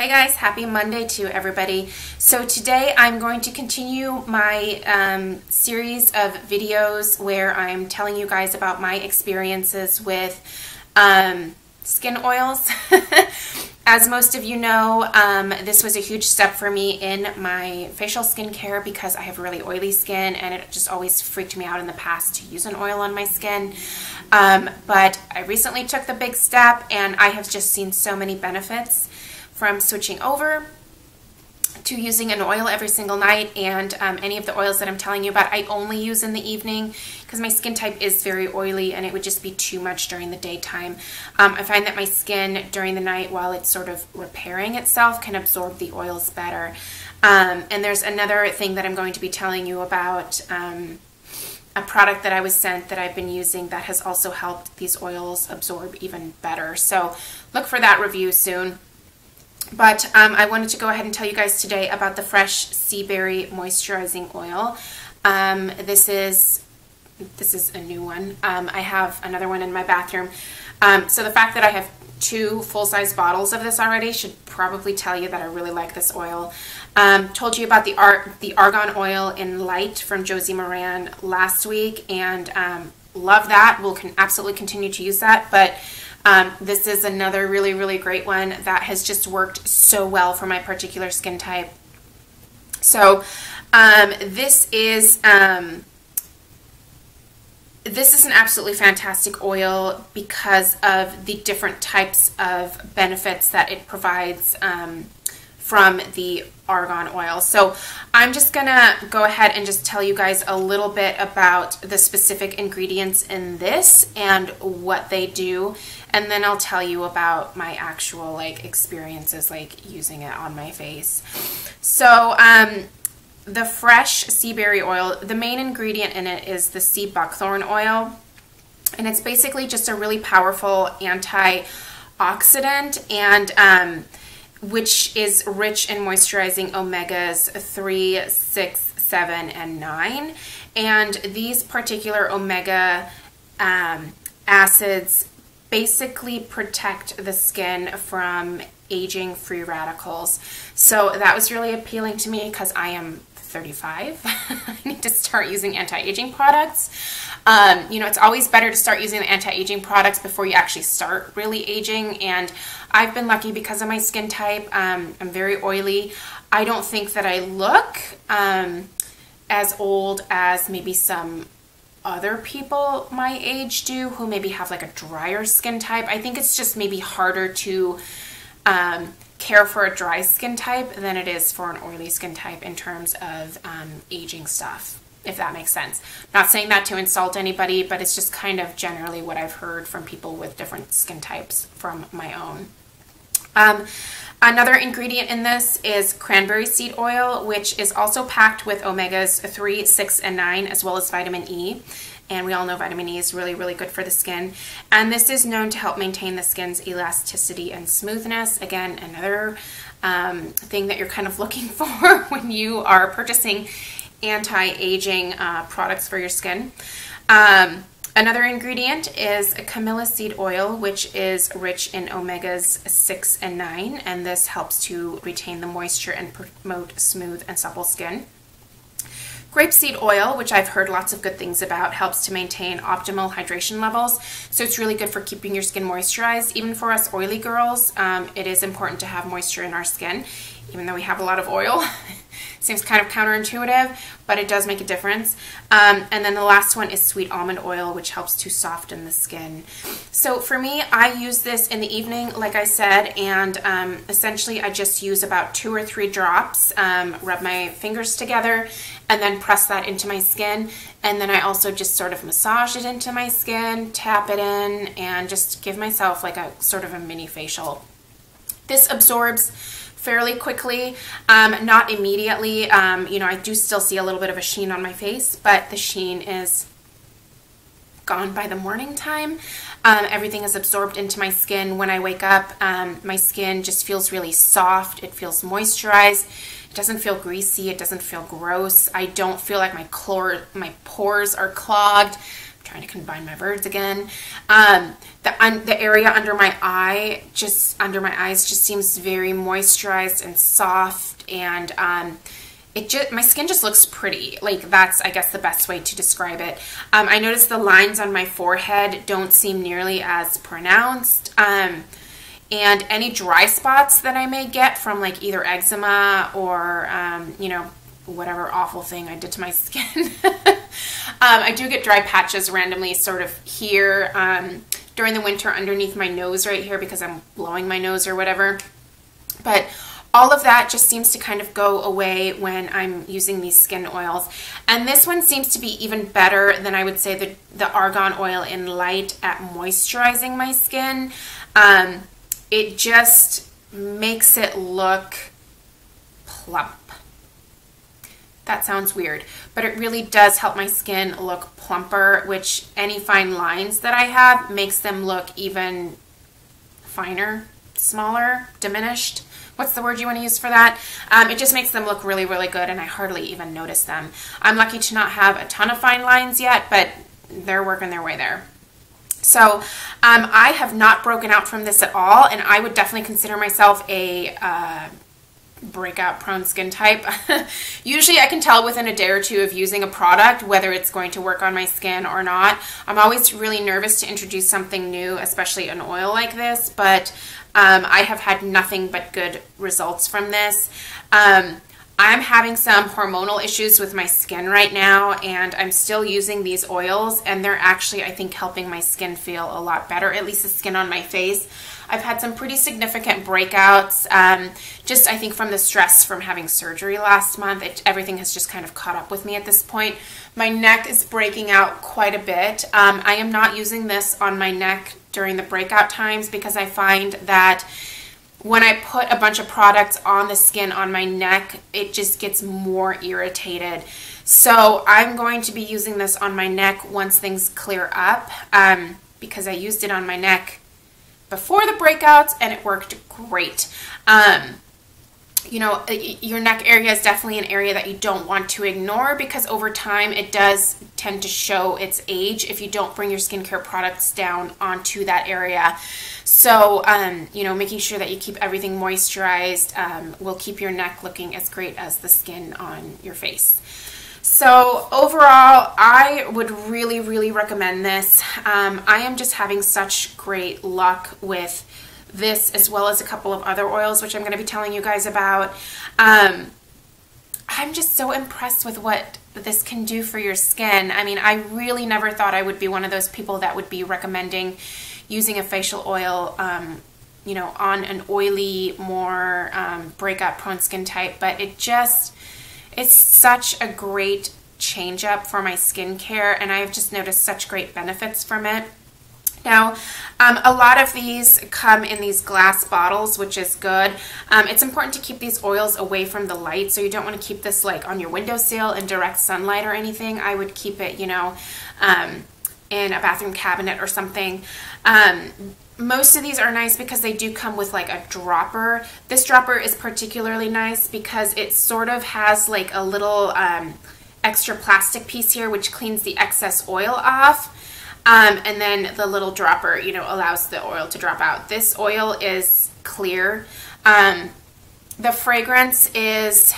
Hey guys, happy Monday to everybody. So today I'm going to continue my series of videos where I'm telling you guys about my experiences with skin oils. As most of you know, this was a huge step for me in my facial skincare because I have really oily skin and it just always freaked me out in the past to use an oil on my skin. But I recently took the big step and I have just seen so many benefits from switching over to using an oil every single night. And any of the oils that I'm telling you about I only use in the evening because my skin type is very oily and it would just be too much during the daytime. I find that my skin during the night, while it's sort of repairing itself, can absorb the oils better. And there's another thing that I'm going to be telling you about, a product that I was sent that I've been using that has also helped these oils absorb even better. So look for that review soon. But I wanted to go ahead and tell you guys today about the Fresh Seaberry Moisturizing Oil. This is a new one. I have another one in my bathroom. So the fact that I have two full-size bottles of this already should probably tell you that I really like this oil. Told you about the Argan Oil in Light from Josie Maran last week, and love that. We'll absolutely continue to use that, but this is another really great one that has just worked so well for my particular skin type. So this is an absolutely fantastic oil because of the different types of benefits that it provides from the argan oil. So I'm just gonna go ahead and just tell you guys a little bit about the specific ingredients in this and what they do, and then I'll tell you about my actual experiences using it on my face. So the Fresh Seaberry Oil, the main ingredient in it is the sea buckthorn oil, and it's basically just a really powerful antioxidant, and which is rich in moisturizing omegas 3, 6, 7, and 9. And these particular omega acids basically protect the skin from aging free radicals. So that was really appealing to me because I am 35. I need to start using anti-aging products. You know, it's always better to start using the anti-aging products before you actually start really aging, and I've been lucky because of my skin type. I'm very oily. I don't think that I look as old as maybe some other people my age do who maybe have a drier skin type. I think it's just maybe harder to care for a dry skin type than it is for an oily skin type in terms of aging stuff, if that makes sense. Not saying that to insult anybody, but it's just kind of generally what I've heard from people with different skin types from my own. Another ingredient in this is cranberry seed oil, which is also packed with omegas 3, 6, and 9, as well as vitamin E. And we all know vitamin E is really good for the skin. And this is known to help maintain the skin's elasticity and smoothness. Again, another thing that you're kind of looking for when you are purchasing anti-aging products for your skin. Another ingredient is camellia seed oil, which is rich in omegas 6 and 9, and this helps to retain the moisture and promote smooth and supple skin. Grapeseed oil, which I've heard lots of good things about, helps to maintain optimal hydration levels. So it's really good for keeping your skin moisturized. Even for us oily girls, it is important to have moisture in our skin, even though we have a lot of oil. Seems kind of counterintuitive, but it does make a difference. And then the last one is sweet almond oil, which helps to soften the skin. So for me, I use this in the evening, like I said, and essentially I just use about 2 or 3 drops, rub my fingers together, and then press that into my skin. And then I also just sort of massage it into my skin, tap it in, and just give myself a sort of a mini facial. This absorbs fairly quickly, not immediately. You know, I do still see a little bit of a sheen on my face, but the sheen is gone by the morning time. Everything is absorbed into my skin. When I wake up, my skin just feels really soft. It feels moisturized. It doesn't feel greasy. It doesn't feel gross. I don't feel like my pores are clogged. trying to combine my words again. The area under my eyes just seems very moisturized and soft, and my skin just looks pretty. Like, that's, I guess, the best way to describe it. I noticed the lines on my forehead don't seem nearly as pronounced. And any dry spots that I may get from like either eczema or, you know, whatever awful thing I did to my skin. I do get dry patches randomly sort of here during the winter underneath my nose right here because I'm blowing my nose or whatever. But all of that just seems to kind of go away when I'm using these skin oils. And this one seems to be even better than, I would say, the Argan Oil in Light at moisturizing my skin. It just makes it look plump. That sounds weird, but it really does help my skin look plumper, which any fine lines that I have makes them look even finer, smaller, diminished. What's the word you want to use for that? It just makes them look really, really good, and I hardly even notice them. I'm lucky to not have a ton of fine lines yet, but they're working their way there. So I have not broken out from this at all, and I would definitely consider myself a breakout prone skin type. Usually I can tell within a day or two of using a product whether it's going to work on my skin or not. I'm always really nervous to introduce something new, especially an oil like this, but I have had nothing but good results from this. I'm having some hormonal issues with my skin right now, and I'm still using these oils, and they're actually, I think, helping my skin feel a lot better, at least the skin on my face. I've had some pretty significant breakouts, just I think from the stress from having surgery last month. Everything has just kind of caught up with me at this point. My neck is breaking out quite a bit. I am not using this on my neck during the breakout times because I find that when I put a bunch of products on the skin on my neck, it just gets more irritated. So I'm going to be using this on my neck once things clear up, because I used it on my neck before the breakouts and it worked great. You know, your neck area is definitely an area that you don't want to ignore because over time it does tend to show its age if you don't bring your skincare products down onto that area. So, you know, making sure that you keep everything moisturized will keep your neck looking as great as the skin on your face. So overall, I would really, really recommend this. I am just having such great luck with this as well as a couple of other oils, which I'm going to be telling you guys about. I'm just so impressed with what this can do for your skin. I mean, I really never thought I would be one of those people that would be recommending using a facial oil, you know, on an oily, more breakout prone skin type, but it's such a great change up for my skincare, and I've just noticed such great benefits from it. Now, a lot of these come in these glass bottles, which is good. It's important to keep these oils away from the light, so you don't want to keep this like on your windowsill in direct sunlight or anything. I would keep it, you know, in a bathroom cabinet or something. Most of these are nice because they do come with like a dropper. This dropper is particularly nice because it sort of has like a little extra plastic piece here which cleans the excess oil off. And then the little dropper, you know, allows the oil to drop out. This oil is clear. The fragrance is,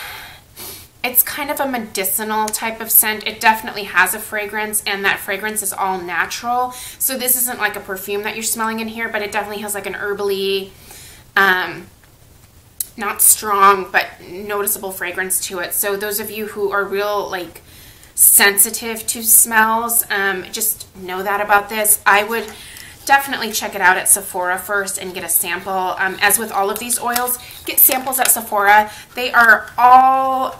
it's kind of a medicinal type of scent. It definitely has a fragrance, and that fragrance is all natural. So this isn't like a perfume that you're smelling in here, but it definitely has like an herbally, not strong, but noticeable fragrance to it. So those of you who are real like sensitive to smells, just know that about this. I would definitely check it out at Sephora first and get a sample. As with all of these oils, get samples at Sephora. They are all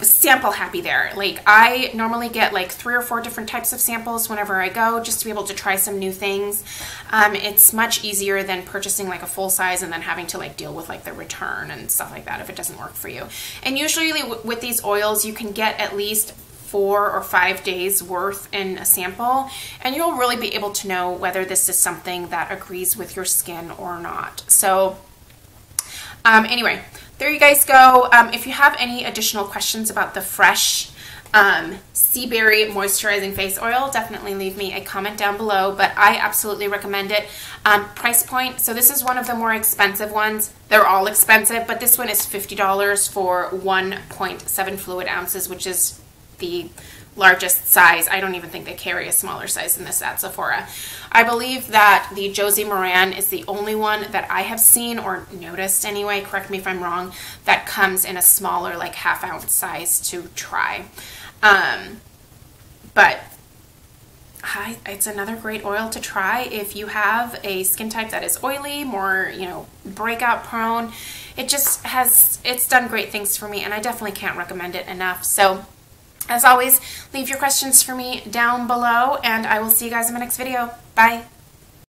sample happy there. Like, I normally get like 3 or 4 different types of samples whenever I go, just to be able to try some new things. It's much easier than purchasing like a full size and then having to like deal with like the return and stuff like that if it doesn't work for you. And usually with these oils, you can get at least 4 or 5 days worth in a sample, and you'll really be able to know whether this is something that agrees with your skin or not. So anyway, there you guys go. If you have any additional questions about the Fresh Seaberry Moisturizing Face Oil. Definitely leave me a comment down below, but I absolutely recommend it. Price point, so this is one of the more expensive ones. They're all expensive, but this one is $50 for 1.7 fluid ounces, which is the largest size. I don't even think they carry a smaller size than this at Sephora. I believe that the Josie Maran is the only one that I have seen or noticed anyway, correct me if I'm wrong, that comes in a smaller, like half-ounce size to try. But it's another great oil to try if you have a skin type that is oily, more, you know, breakout prone. It just has, it's done great things for me, and I definitely can't recommend it enough. So as always, leave your questions for me down below, and I will see you guys in my next video. Bye.